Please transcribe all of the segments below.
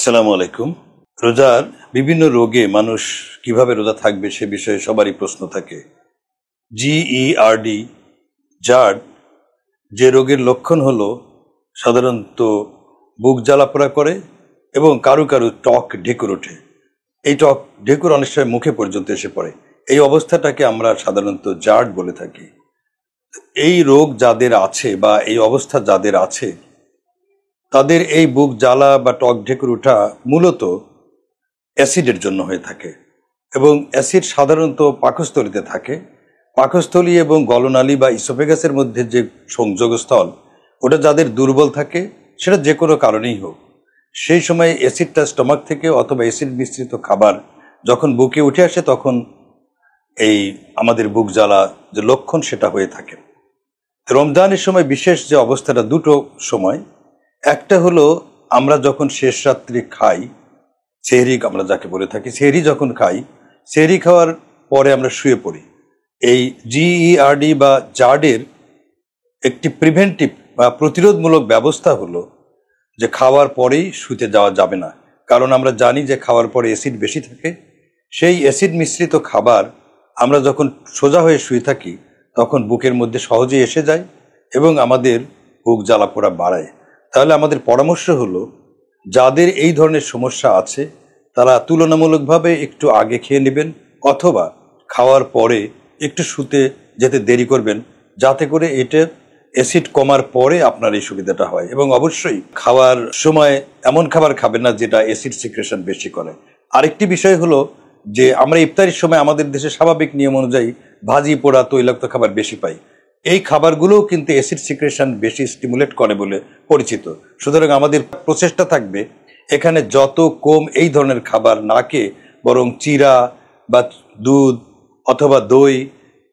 আসসালামু আলাইকুম। রোজার বিভিন্ন রোগে মানুষ কিভাবে রোজা থাকবে সে বিষয়ে সবারই প্রশ্ন থাকে। GERD জার্ড যে রোগের লক্ষণ হলো সাধারণত বুক জ্বালাপোড়া করে এবং কারো কারো টক ঢেকুর ওঠে। এই টক ঢেকুর অনেক সময় মুখে পর্যন্ত এসে পড়ে। এই অবস্থাটাকে আমরা সাধারণত জার্ড বলে থাকি। এই রোগ যাদের আছে বা এই অবস্থা যাদের আছে তাদের এই বুক জ্বালা বা টক ঢেকুর ওঠা মূলত অ্যাসিডের জন্য হয়ে থাকে এবং অ্যাসিড সাধারণত পাকস্থলীতে থাকে। পাকস্থলী এবং গলনালী বা ইসোফেগাসের মধ্যে যে সংযোগস্থল ওটা যাদের দুর্বল থাকে সেটা যে কোনো কারণেই হোক, সেই সময় অ্যাসিডটা স্টমাক থেকে অথবা অ্যাসিড মিশ্রিত খাবার যখন বুকে উঠে আসে তখন এই আমাদের বুক জ্বালা যে লক্ষণ সেটা হয়ে থাকে। রমজানের সময় বিশেষ যে অবস্থাটা দুটো সময়, একটা হলো আমরা যখন শেষ রাত্রি খাই, সেহরি আমরা যাকে বলে থাকি, সেহরি যখন খাই, সেহরি খাওয়ার পরে আমরা শুয়ে পড়ি। এই GERD বা জার্ডের একটি প্রিভেন্টিভ বা প্রতিরোধমূলক ব্যবস্থা হলো যে খাওয়ার পরেই শুতে যাওয়া যাবে না, কারণ আমরা জানি যে খাওয়ার পরে অ্যাসিড বেশি থাকে। সেই অ্যাসিড মিশ্রিত খাবার আমরা যখন সোজা হয়ে শুয়ে থাকি তখন বুকের মধ্যে সহজেই এসে যায় এবং আমাদের বুক জ্বালাপোড়া বাড়ায়। তাহলে আমাদের পরামর্শ হলো যাদের এই ধরনের সমস্যা আছে তারা তুলনামূলকভাবে একটু আগে খেয়ে নেবেন অথবা খাওয়ার পরে একটু শুতে যেতে দেরি করবেন, যাতে করে এটা অ্যাসিড কমার পরে আপনার এই সুবিধাটা হয়। এবং অবশ্যই খাওয়ার সময় এমন খাবার খাবেন না যেটা অ্যাসিড সিক্রেশন বেশি করে। আরেকটি বিষয় হলো যে আমরা ইফতারির সময় আমাদের দেশে স্বাভাবিক নিয়ম অনুযায়ী ভাজি পোড়া তৈলাক্ত খাবার বেশি পাই। এই খাবারগুলোও কিন্তু অ্যাসিড সিক্রেশন বেশি স্টিমুলেট করে বলে পরিচিত। সুতরাং আমাদের প্রচেষ্টা থাকবে এখানে যত কম এই ধরনের খাবার না খেয়ে বরং চিরা বা দুধ অথবা দই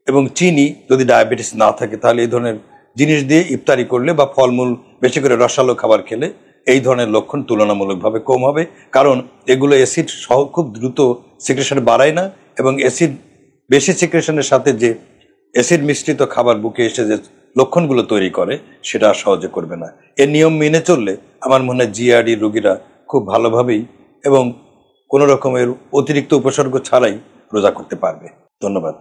এবং চিনি, যদি ডায়াবেটিস না থাকে তাহলে এই ধরনের জিনিস দিয়ে ইফতারি করলে বা ফলমূল বেশি করে রসালো খাবার খেলে এই ধরনের লক্ষণ তুলনামূলকভাবে কম হবে, কারণ এগুলো অ্যাসিড সহ খুব দ্রুত সিক্রেশন বাড়ায় না এবং অ্যাসিড বেশি সিক্রেশনের সাথে যে অ্যাসিড মিশ্রিত খাবার বুকে এসে যে লক্ষণগুলো তৈরি করে সেটা সহজে করবে না। এর নিয়ম মেনে চললে আমার মনে হয় GERD রোগীরা খুব ভালোভাবেই এবং কোনো রকমের অতিরিক্ত উপসর্গ ছাড়াই রোজা করতে পারবে। ধন্যবাদ।